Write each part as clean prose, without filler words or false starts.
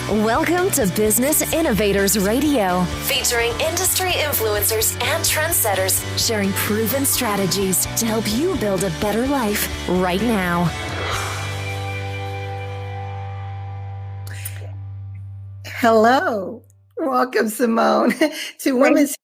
Welcome to Business Innovators Radio, featuring industry influencers and trendsetters sharing proven strategies to help you build a better life right now. Hello. Welcome, Simone, to Women's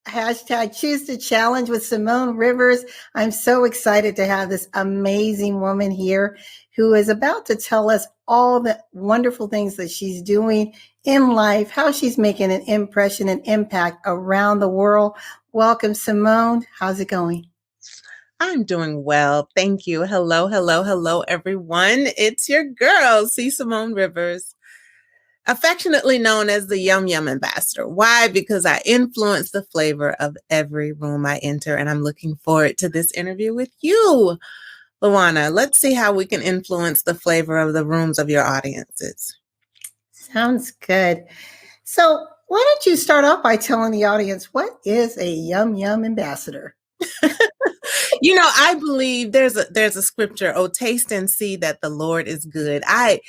Hashtag Choose the Challenge with Simone Rivers. I'm so excited to have this amazing woman here who is about to tell us all the wonderful things that she's doing in life, how she's making an impression and impact around the world. Welcome, Simone. How's it going? I'm doing well. Thank you. Hello, everyone. It's your girl, Simone Rivers, affectionately known as the Yum Yum Ambassador. Why? Because I influence the flavor of every room I enter, and I'm looking forward to this interview with you, Luana. Let's see how we can influence the flavor of the rooms of your audiences. Sounds good. So why don't you start off by telling the audience, what is a Yum Yum Ambassador? You know, I believe there's a scripture, oh, taste and see that the Lord is good. I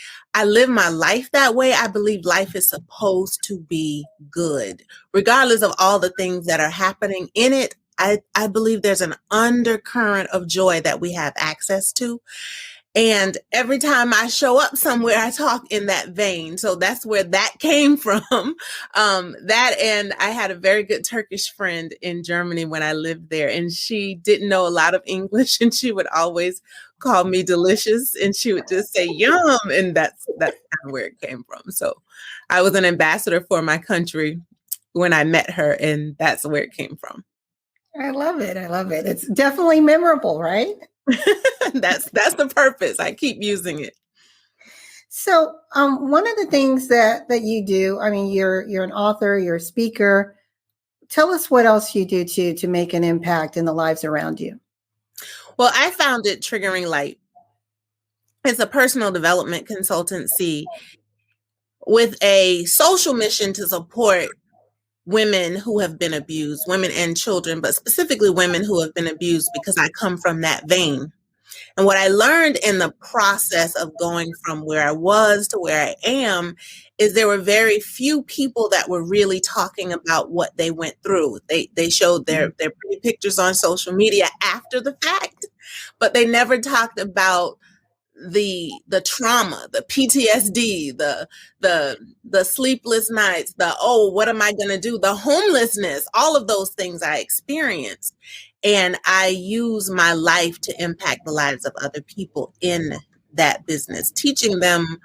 live my life that way. I believe life is supposed to be good, regardless of all the things that are happening in it. I believe there's an undercurrent of joy that we have access to. And every time I show up somewhere, I talk in that vein. So that's where that came from. That, and I had a very good Turkish friend in Germany when I lived there, and she didn't know a lot of English, and she would always call me delicious, and she would just say yum, and that's kind of where it came from. So I was an ambassador for my country when I met her, and that's where it came from. I love it. It's definitely memorable, right? That's the purpose. I keep using it. So one of the things that you do, I mean, you're an author, you're a speaker. Tell us what else you do to make an impact in the lives around you. Well, I founded Triggering Light. It's a personal development consultancy with a social mission to support women who have been abused, women and children, but specifically women who have been abused, because I come from that vein. And what I learned in the process of going from where I was to where I am is there were very few people that were really talking about what they went through. They showed their pretty pictures on social media after the fact, but they never talked about the trauma, the PTSD, the sleepless nights, what am I going to do? The homelessness, all of those things I experienced. And I use my life to impact the lives of other people in that business, teaching them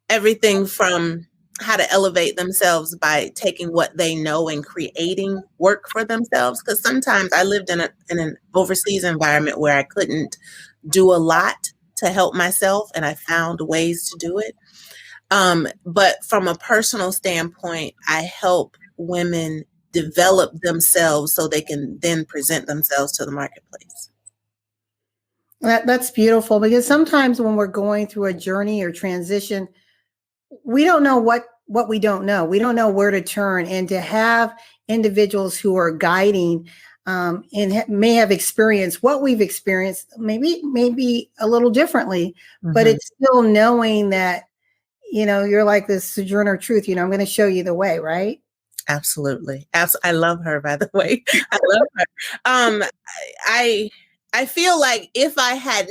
everything from how to elevate themselves by taking what they know and creating work for themselves. Because sometimes I lived in an overseas environment where I couldn't do a lot to help myself, and I found ways to do it. But from a personal standpoint, I help women develop themselves so they can then present themselves to the marketplace. That's beautiful, because sometimes when we're going through a journey or transition, we don't know what we don't know. We don't know where to turn, and to have individuals who are guiding and may have experienced what we've experienced, maybe a little differently, but it's still knowing that, you're like this sojourner truth, I'm going to show you the way, right? Absolutely. I love her, by the way. I love her. I feel like if I had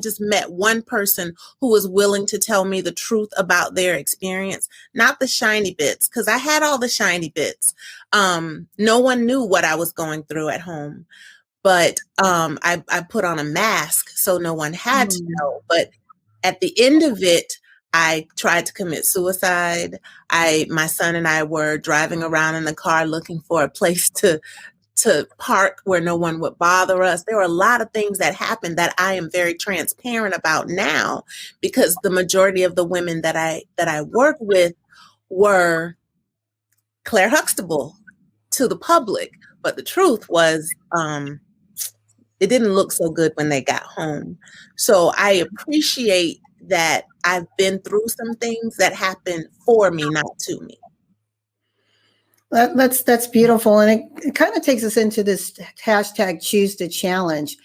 just met one person who was willing to tell me the truth about their experience, not the shiny bits, because I had all the shiny bits. No one knew what I was going through at home, but I put on a mask so no one had to know. But at the end of it, I tried to commit suicide. My son and I were driving around in the car looking for a place to park where no one would bother us. There were a lot of things that happened that I am very transparent about now, because the majority of the women that I work with were Claire Huxtable to the public. But the truth was, it didn't look so good when they got home. So I appreciate that I've been through some things that happened for me, not to me. That's beautiful. And it kind of takes us into this hashtag choose the challenge.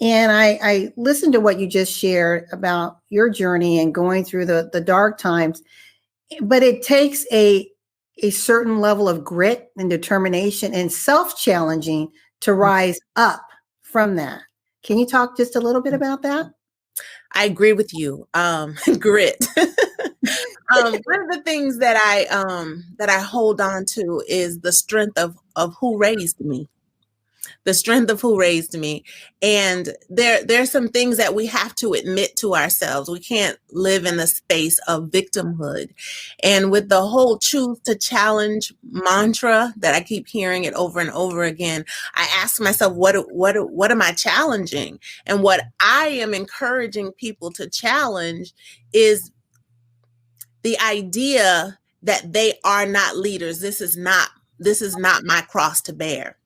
And I listened to what you just shared about your journey and going through the dark times. but it takes a certain level of grit and determination and self-challenging to rise up from that. Can you talk just a little bit about that? I agree with you. Grit. One of the things that I hold on to is the strength of who raised me. The strength of who raised me. And there's some things that we have to admit to ourselves. We can't live in a space of victimhood. And with the whole choose to challenge mantra that I keep hearing it over and over again, I ask myself, what am I challenging? And what I am encouraging people to challenge is the idea that they are not leaders. This is not my cross to bear.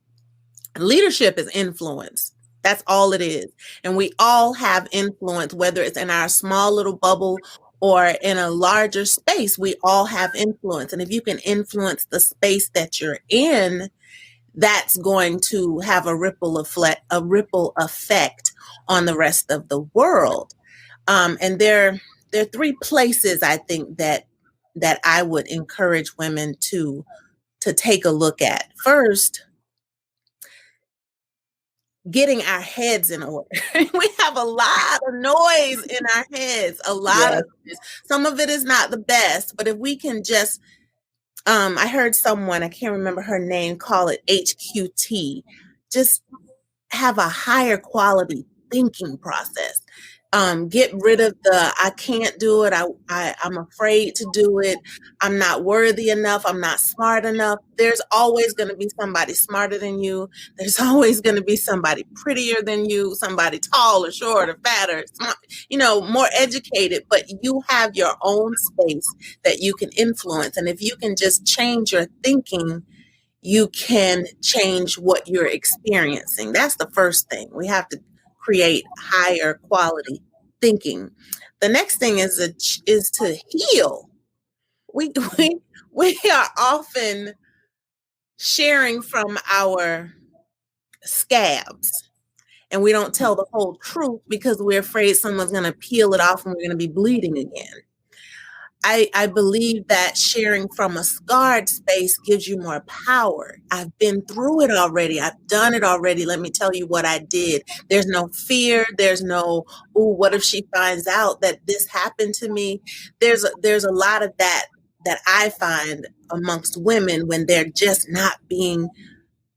Leadership is influence. That's all it is. And we all have influence, whether it's in our small little bubble or in a larger space, we all have influence. And if you can influence the space that you're in, that's going to have a ripple effect on the rest of the world. And there are three places I think that I would encourage women to take a look at. First, getting our heads in order. We have a lot of noise in our heads, a lot of it. Some of it is not the best, but if we can just, I heard someone, I can't remember her name, call it HQT, just have a higher quality thinking process. Get rid of the, I can't do it. I'm afraid to do it. I'm not worthy enough. I'm not smart enough. There's always going to be somebody smarter than you. There's always going to be somebody prettier than you, somebody taller, shorter, fatter, smart, more educated, but you have your own space that you can influence. And if you can just change your thinking, you can change what you're experiencing. That's the first thing. We have to create higher quality thinking. The next thing is to heal. We are often sharing from our scabs, and we don't tell the whole truth because we're afraid someone's going to peel it off and we're going to be bleeding again. I believe that sharing from a scarred space gives you more power. I've been through it already. I've done it already. Let me tell you what I did. There's no fear. There's no, oh, what if she finds out that this happened to me? There's a lot of that I find amongst women when they're just not being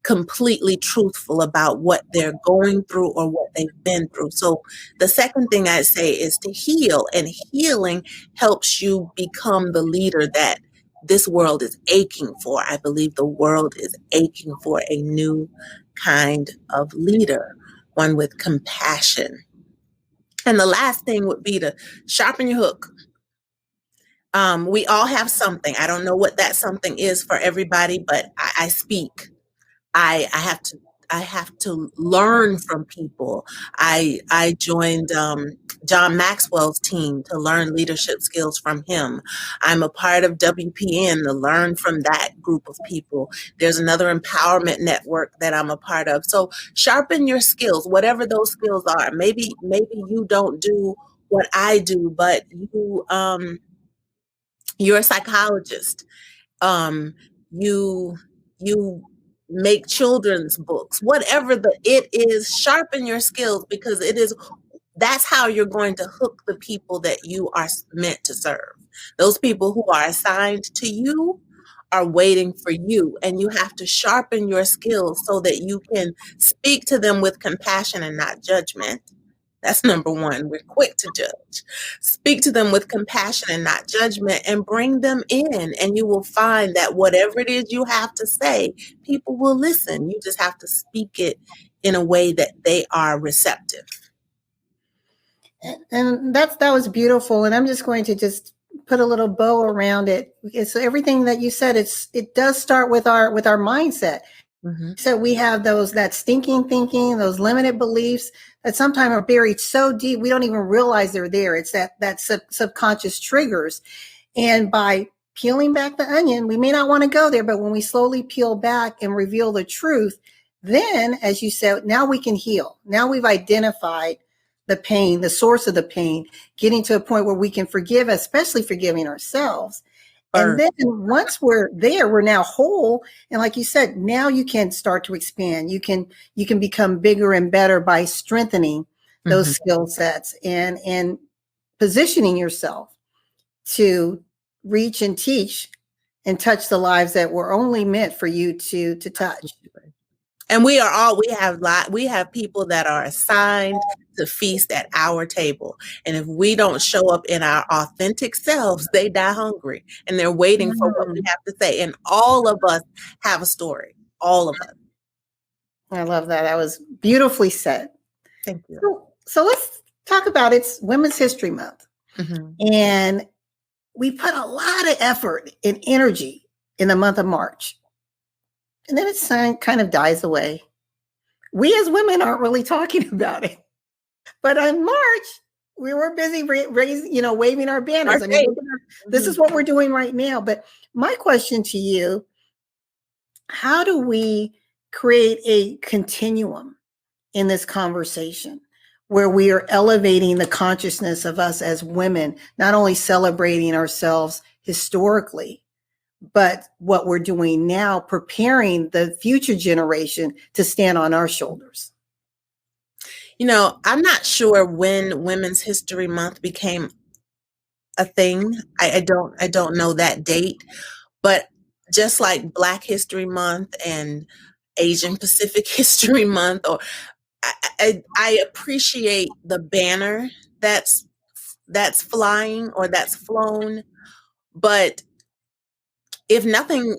completely truthful about what they're going through or what they've been through. So the second thing I'd say is to heal, and healing helps you become the leader that this world is aching for. I believe the world is aching for a new kind of leader, one with compassion. And the last thing would be to sharpen your hook. We all have something. I don't know what that something is for everybody, but I speak. I have to learn from people. I joined John Maxwell's team to learn leadership skills from him. I'm a part of WPN to learn from that group of people. There's another empowerment network that I'm a part of. So sharpen your skills, whatever those skills are. Maybe you don't do what I do, but you're a psychologist. You make children's books, whatever it is, sharpen your skills, because that's how you're going to hook the people that you are meant to serve. Those people who are assigned to you are waiting for you, and you have to sharpen your skills so that you can speak to them with compassion and not judgment. That's number one. We're quick to judge. Speak to them with compassion and not judgment, and bring them in. And you will find that whatever it is you have to say, people will listen. You just have to speak it in a way that they are receptive. And that was beautiful. And I'm just going to just put a little bow around it. It's everything that you said. It does start with our mindset. Mm-hmm. So we have that stinking thinking, those limited beliefs that sometimes are buried so deep we don't even realize they're there. It's that subconscious triggers. And by peeling back the onion, we may not want to go there, but when we slowly peel back and reveal the truth, then, as you said, now we can heal. Now we've identified the pain, the source of the pain, getting to a point where we can forgive, especially forgiving ourselves. And then once we're there, we're now whole. And like you said, now you can start to expand. You can become bigger and better by strengthening those skill sets and positioning yourself to reach and teach and touch the lives that were only meant for you to touch. And we have people that are assigned to feast at our table. And if we don't show up in our authentic selves, they die hungry and they're waiting for what we have to say. And all of us have a story. All of us. I love that. That was beautifully said. Thank you. So let's talk about it's Women's History Month. And we put a lot of effort and energy in the month of March. And then it kind of dies away. We as women aren't really talking about it. But in March, we were busy waving our banners. I mean, this is what we're doing right now. But my question to you, how do we create a continuum in this conversation where we are elevating the consciousness of us as women, not only celebrating ourselves historically, but what we're doing now, preparing the future generation to stand on our shoulders? I'm not sure when Women's History Month became a thing. I don't know that date, but just like Black History Month and Asian Pacific History Month, or I appreciate the banner that's flying or that's flown, but if nothing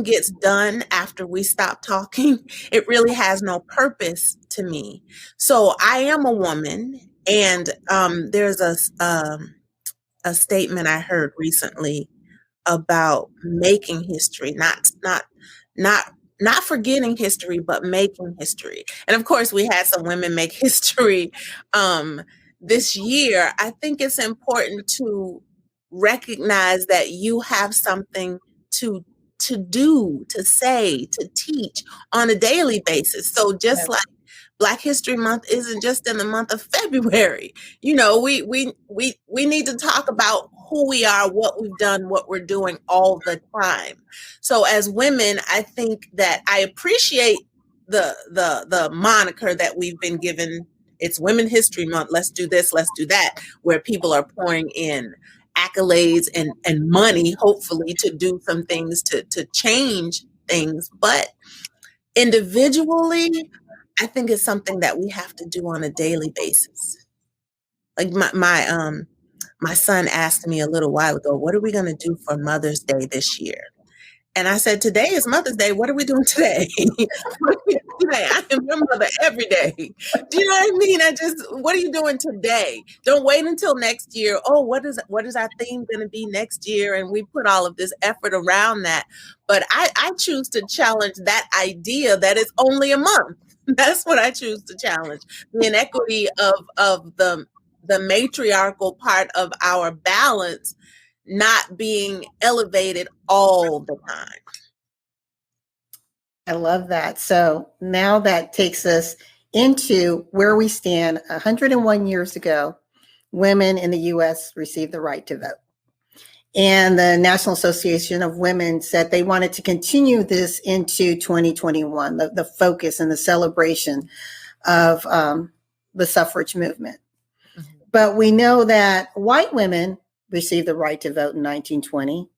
gets done after we stop talking, it really has no purpose to me. So I am a woman, and there's a statement I heard recently about making history, not forgetting history, but making history. And of course, we had some women make history this year. I think it's important to recognize that you have something to do, to say, to teach on a daily basis. So just like Black History Month isn't just in the month of February, we need to talk about who we are, what we've done, what we're doing all the time. So as women, I think that I appreciate the moniker that we've been given. It's Women's History Month. Let's do this, let's do that, where people are pouring in accolades and money, hopefully, to do some things to change things. But individually, I think it's something that we have to do on a daily basis. Like my son asked me a little while ago, what are we going to do for Mother's Day this year? And I said, today is Mother's Day. What are we doing today? I am your mother every day. Do you know what I mean? What are you doing today? Don't wait until next year. Oh, what is our theme going to be next year? And we put all of this effort around that. But I choose to challenge that idea that it's only a month. That's what I choose to challenge. The inequity of the matriarchal part of our balance not being elevated all the time. I love that. So now that takes us into where we stand. 101 years ago, women in the U.S. received the right to vote. And the National Association of Women said they wanted to continue this into 2021, the focus and the celebration of the suffrage movement. But we know that white women received the right to vote in 1920.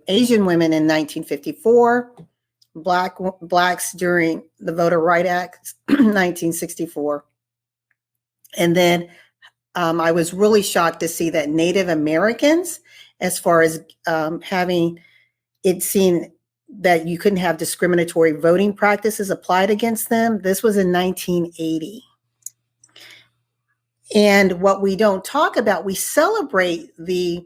Asian women in 1954, blacks during the Voter Rights Act, 1964. And then I was really shocked to see that Native Americans, as far as having it seen that you couldn't have discriminatory voting practices applied against them, this was in 1980. And what we don't talk about, we celebrate the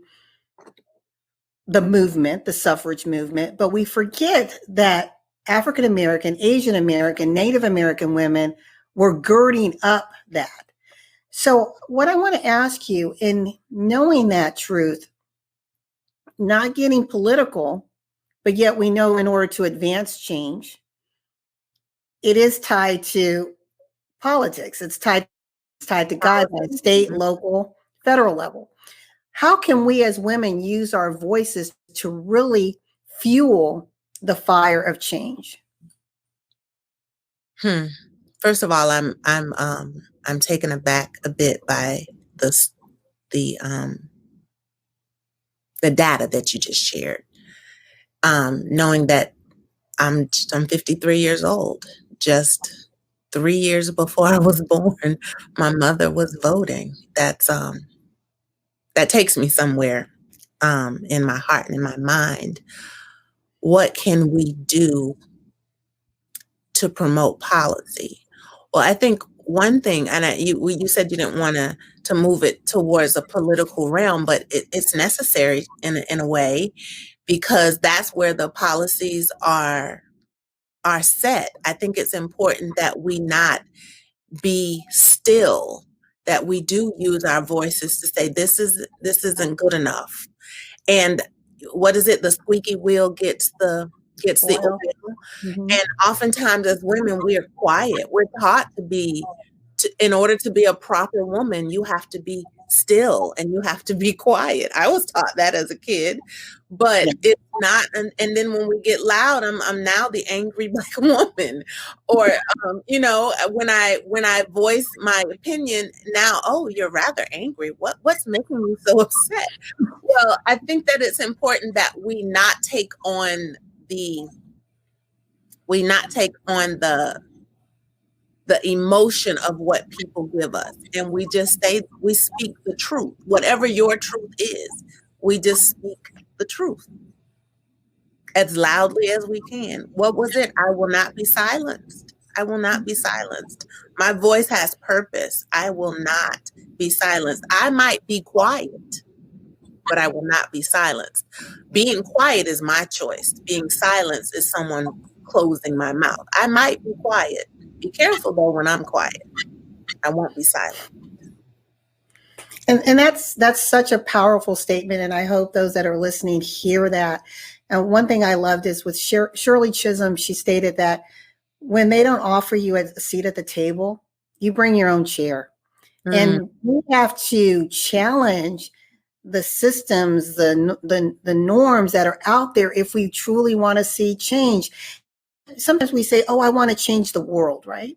movement, the suffrage movement, but we forget that African American, Asian American, Native American women were girding up that. So what I want to ask you, in knowing that truth, not getting political, but yet we know in order to advance change, it is tied to politics. It's tied to guidelines, state, local, federal level. How can we as women use our voices to really fuel the fire of change? First of all, I'm taken aback a bit by the data that you just shared. Knowing that I'm 53 years old, just 3 years before I was born, my mother was voting. That takes me somewhere in my heart and in my mind. What can we do to promote policy? Well, I think one thing, and you said you didn't want to move it towards a political realm, but it's necessary in a way, because that's where the policies are set. I think it's important that we not be still, that we do use our voices to say this isn't good enough. And what is it? The squeaky wheel gets the oil. Mm-hmm. And oftentimes as women, we are quiet. We're taught in order to be a proper woman, you have to be still and you have to be quiet. I was taught that as a kid, but it's not. And then when we get loud, I'm now the angry Black woman, or when I voice my opinion now, oh, you're rather angry. What's making you so upset? Well, I think that it's important that we not take on the emotion of what people give us, and we speak the truth. Whatever your truth is, we just speak the truth as loudly as we can. What was it? I will not be silenced. I will not be silenced. My voice has purpose. I will not be silenced. I might be quiet, but I will not be silenced. Being quiet is my choice. Being silenced is someone closing my mouth. I might be quiet. Be careful though when I'm quiet. I won't be silent. And that's such a powerful statement, and I hope those that are listening hear that. And one thing I loved is with Shirley Chisholm, she stated that when they don't offer you a seat at the table, you bring your own chair. And we have to challenge the systems, the norms that are out there if we truly want to see change. Sometimes we say, oh, I want to change the world, right?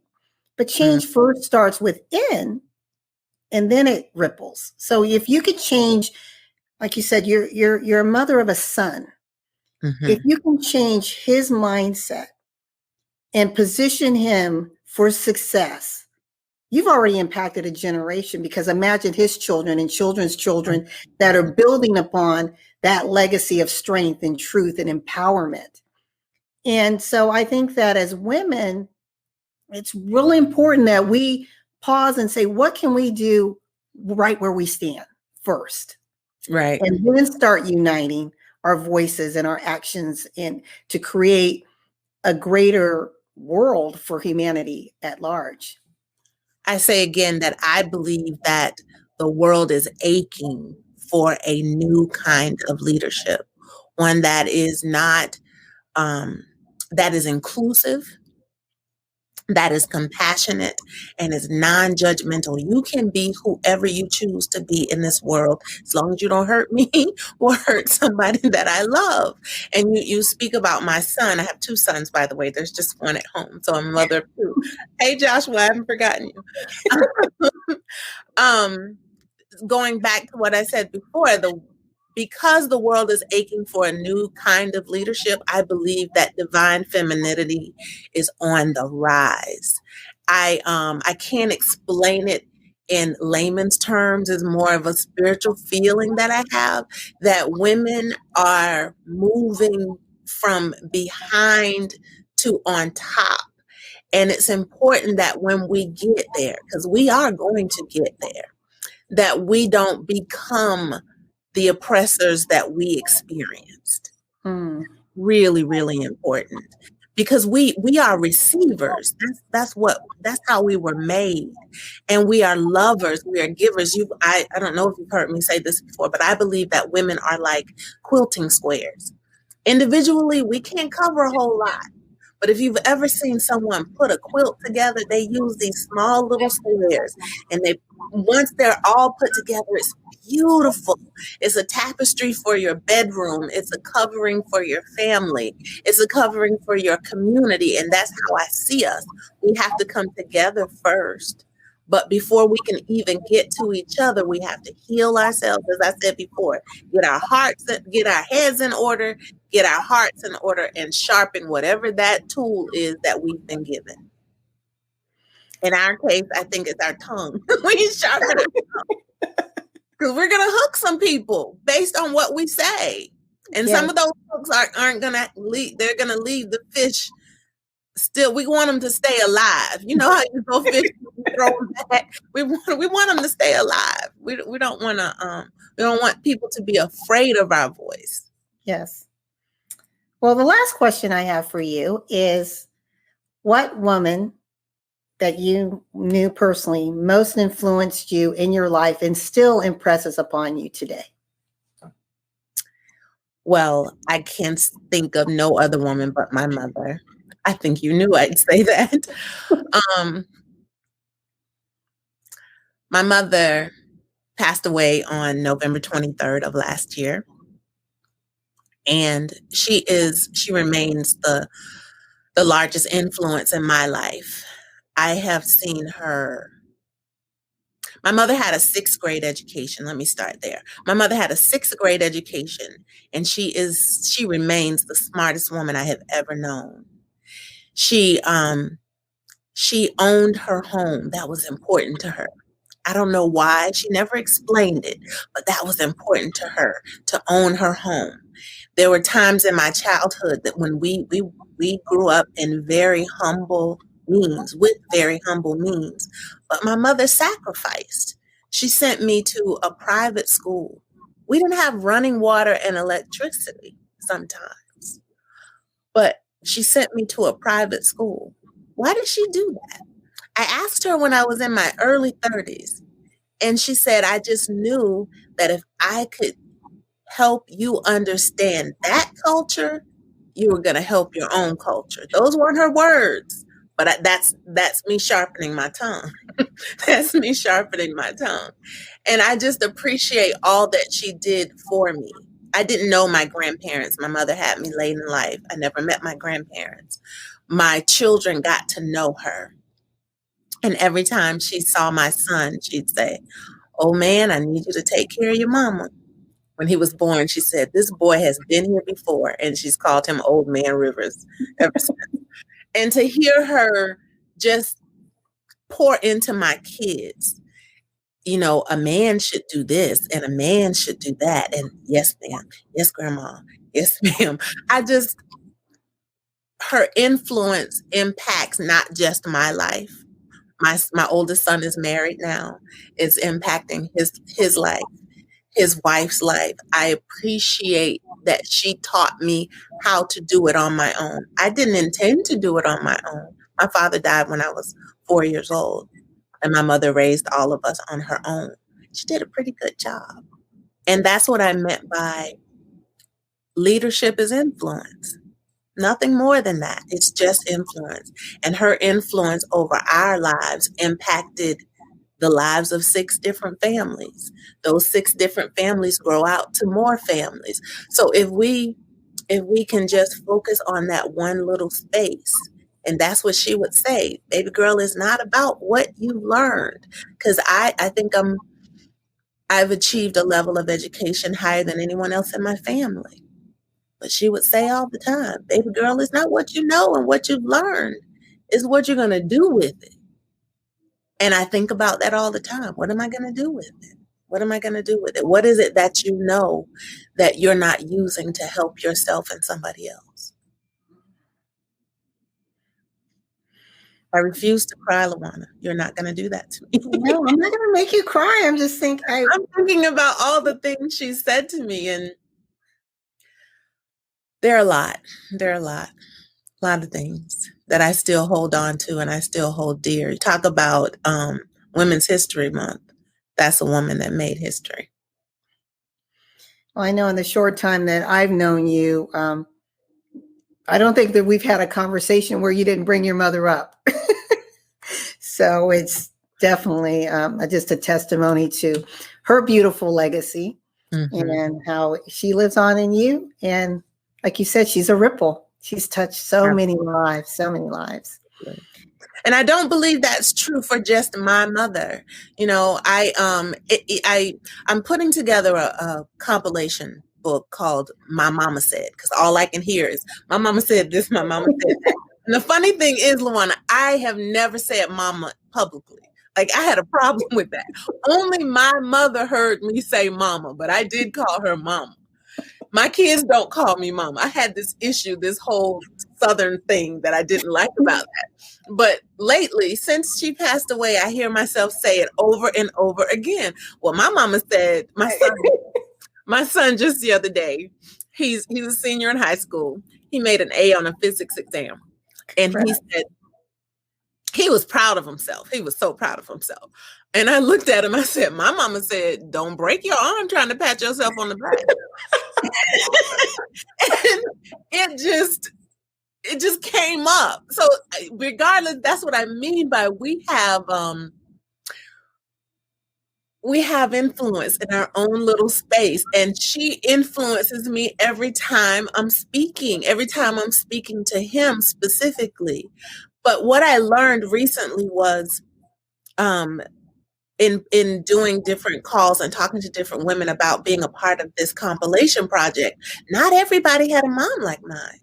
But change first starts within, and then it ripples. So if you could change, like you said, you're a mother of a son. If you can change his mindset and position him for success, you've already impacted a generation, because imagine his children and children's children that are building upon that legacy of strength and truth and empowerment. And so I think that as women, it's really important that we pause and say, what can we do right where we stand first? Right. And then start uniting our voices and our actions to create a greater world for humanity at large. I say again that I believe that the world is aching for a new kind of leadership, one that is not, that is inclusive, that is compassionate, and is non-judgmental. You can be whoever you choose to be in this world, as long as you don't hurt me or hurt somebody that I love. And you speak about my son. I have 2 sons, by the way. There's just one at home, so I'm a mother of 2. Hey, Joshua, I haven't forgotten you. Going back to what I said before, because the world is aching for a new kind of leadership, I believe that divine femininity is on the rise. I can't explain it in layman's terms. It's more of a spiritual feeling that I have, that women are moving from behind to on top. And it's important that when we get there, because we are going to get there, that we don't become the oppressors that we experienced. Really, really important, because we are receivers. That's how we were made, and we are lovers. We are givers. I don't know if you've heard me say this before, but I believe that women are like quilting squares. Individually, we can't cover a whole lot. But if you've ever seen someone put a quilt together, they use these small little squares, and once they're all put together, it's beautiful. It's a tapestry for your bedroom. It's a covering for your family. It's a covering for your community. And that's how I see us. We have to come together first. But before we can even get to each other, we have to heal ourselves, as I said before, get our heads in order, get our hearts in order, and sharpen whatever that tool is that we've been given. In our case, I think it's our tongue. We sharpen our tongue. Because we're going to hook some people based on what we say. And some of those hooks aren't going to leave. They're going to leave the fish still. We want them to stay alive. You know how you go fish, you throw them back. We want them to stay alive. We don't want to, we don't want people to be afraid of our voice. Yes. Well, the last question I have for you is, what woman that you knew personally most influenced you in your life and still impresses upon you today? Well, I can't think of no other woman but my mother. I think you knew I'd say that. My mother passed away on November 23rd of last year. And she remains the largest influence in my life. I have seen her. My mother had a 6th grade education. Let me start there. My mother had a 6th grade education, and she remains the smartest woman I have ever known. She owned her home. That was important to her. I don't know why. She never explained it, but that was important to her, to own her home. There were times in my childhood that when we grew up in very humble means, with very humble means, but my mother sacrificed. She sent me to a private school. We didn't have running water and electricity sometimes, but she sent me to a private school. Why did she do that? I asked her when I was in my early 30s, and she said, I just knew that if I could help you understand that culture, you were going to help your own culture. Those weren't her words, but that's me sharpening my tongue. That's me sharpening my tongue. And I just appreciate all that she did for me. I didn't know my grandparents. My mother had me late in life. I never met my grandparents. My children got to know her. And every time she saw my son, she'd say, "Oh man, I need you to take care of your mama." When he was born, she said, "This boy has been here before," and she's called him Old Man Rivers ever since. And to hear her just pour into my kids, you know, a man should do this and a man should do that. And yes, ma'am. Yes, grandma. Yes, ma'am. Her influence impacts not just my life. My oldest son is married now. It's impacting his life, his wife's life. I appreciate that she taught me how to do it on my own. I didn't intend to do it on my own. My father died when I was 4 years old, and my mother raised all of us on her own. She did a pretty good job. And that's what I meant by leadership is influence. Nothing more than that. It's just influence. And her influence over our lives impacted the lives of 6 different families. Those 6 different families grow out to more families. So if we can just focus on that one little space, and that's what she would say, baby girl, is not about what you learned. Because I think I've achieved a level of education higher than anyone else in my family. But she would say all the time, baby girl, it's not what you know and what you've learned. It's what you're going to do with it. And I think about that all the time. What am I going to do with it? What am I going to do with it? What is it that you know that you're not using to help yourself and somebody else? I refuse to cry, LaWanna. You're not going to do that to me. No, I'm not going to make you cry. I'm just thinking. I'm thinking about all the things she said to me, and there are a lot. There are a lot of things that I still hold on to and I still hold dear. You talk about Women's History Month. That's a woman that made history. Well, I know in the short time that I've known you, I don't think that we've had a conversation where you didn't bring your mother up. So it's definitely just a testimony to her beautiful legacy and how she lives on in you. And like you said, she's a ripple. She's touched so many lives, so many lives. And I don't believe that's true for just my mother. You know, I'm putting together a compilation book called My Mama Said, because all I can hear is my mama said this, my mama said that. And the funny thing is, Luana, I have never said mama publicly. Like, I had a problem with that. Only my mother heard me say mama, but I did call her mama. My kids don't call me mama. I had this issue, this whole Southern thing that I didn't like about that. But lately, since she passed away, I hear myself say it over and over again. Well, my mama said, my son just the other day, he's a senior in high school. He made an A on a physics exam. And he said, he was proud of himself. He was so proud of himself. And I looked at him, I said, my mama said, don't break your arm trying to pat yourself on the back. And it just came up. So regardless, that's what I mean by we have influence in our own little space, and she influences me every time I'm speaking to him specifically. But what I learned recently was in doing different calls and talking to different women about being a part of this compilation project, not everybody had a mom like mine.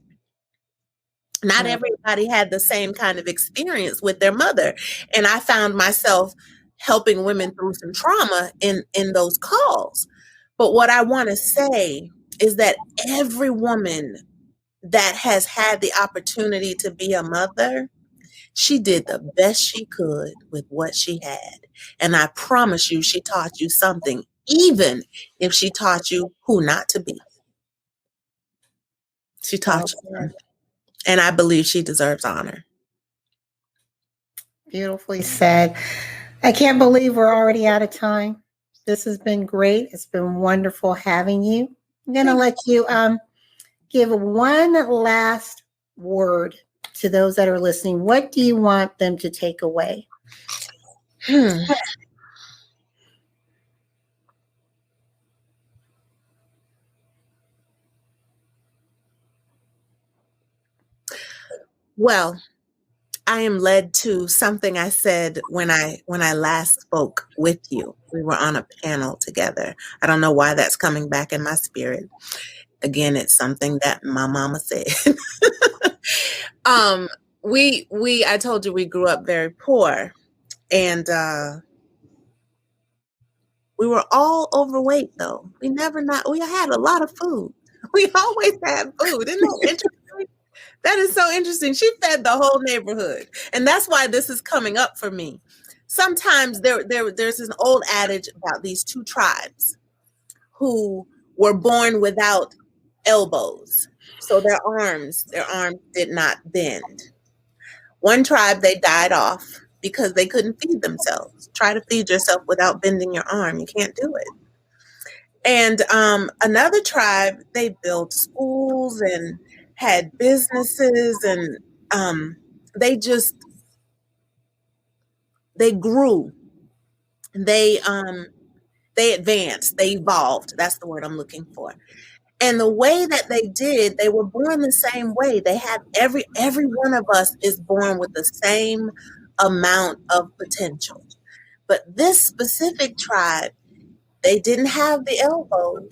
Not everybody had the same kind of experience with their mother. And I found myself helping women through some trauma in those calls. But what I want to say is that every woman that has had the opportunity to be a mother, she did the best she could with what she had. And I promise you, she taught you something, even if she taught you who not to be. She taught you something. And I believe she deserves honor. Beautifully said. I can't believe we're already out of time. This has been great. It's been wonderful having you. I'm going to let you give one last word to those that are listening. What do you want them to take away? Well, I am led to something I said when I last spoke with you. We were on a panel together. I don't know why that's coming back in my spirit. Again, it's something that my mama said. I told you we grew up very poor, and we were all overweight though. We had a lot of food. We always had food. Isn't that interesting? That is so interesting. She fed the whole neighborhood. And that's why this is coming up for me. Sometimes there's an old adage about these two tribes who were born without elbows. So their arms did not bend. One tribe, they died off because they couldn't feed themselves. Try to feed yourself without bending your arm. You can't do it. And another tribe, they built schools and had businesses, and they grew. They advanced, they evolved. That's the word I'm looking for. And the way that they did, they were born the same way. They had every one of us is born with the same amount of potential. But this specific tribe, they didn't have the elbows,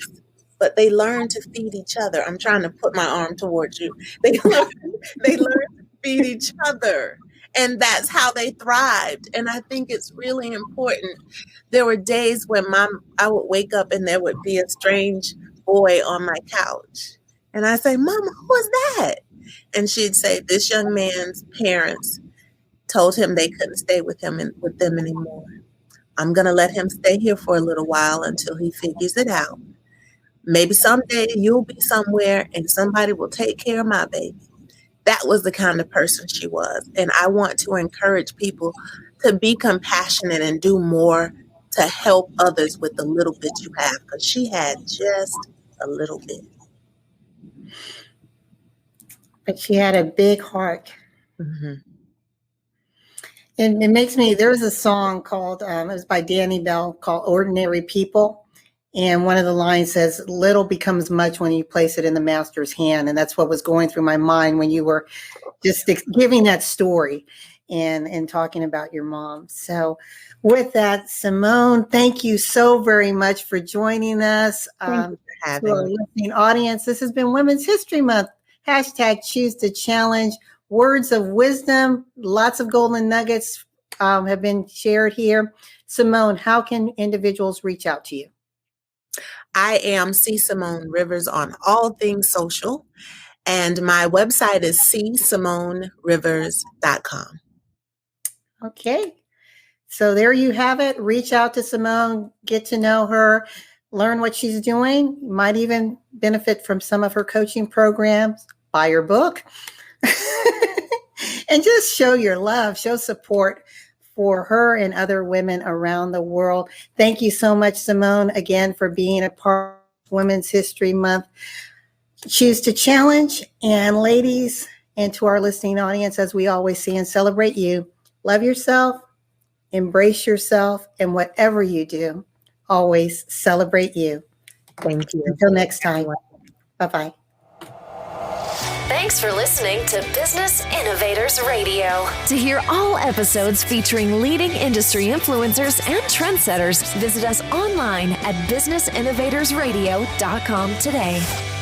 but they learned to feed each other. I'm trying to put my arm towards you. They learned to feed each other. And that's how they thrived. And I think it's really important. There were days when I would wake up and there would be a strange boy on my couch. And I say, Mama, who is that? And she'd say, this young man's parents told him they couldn't stay with them anymore. I'm going to let him stay here for a little while until he figures it out. Maybe someday you'll be somewhere and somebody will take care of my baby. That was the kind of person she was. And I want to encourage people to be compassionate and do more to help others with the little bit you have, because she had just a little bit. But she had a big heart. Mm-hmm. And it makes me, there's a song called, it was by Danny Bell called Ordinary People. And one of the lines says, little becomes much when you place it in the master's hand. And that's what was going through my mind when you were just giving that story and talking about your mom. So with that, Simone, thank you so very much for joining us. Thank you for having to our me. listening audience, this has been Women's History Month. Hashtag Choose to Challenge. Words of wisdom, lots of golden nuggets have been shared here. Simone, how can individuals reach out to you? I am Simone Rivers on all things social, and my website is csimonerivers.com. Okay. So there you have it. Reach out to Simone, get to know her, learn what she's doing. You might even benefit from some of her coaching programs. Buy her book. And just show your love, show support for her and other women around the world. Thank you so much, Simone, again, for being a part of Women's History Month. Choose to challenge. And ladies, and to our listening audience, as we always say and celebrate you, love yourself, embrace yourself, and whatever you do, always celebrate you. Thank you. Until next time. Bye-bye. Thanks for listening to Business Innovators Radio. To hear all episodes featuring leading industry influencers and trendsetters, visit us online at businessinnovatorsradio.com today.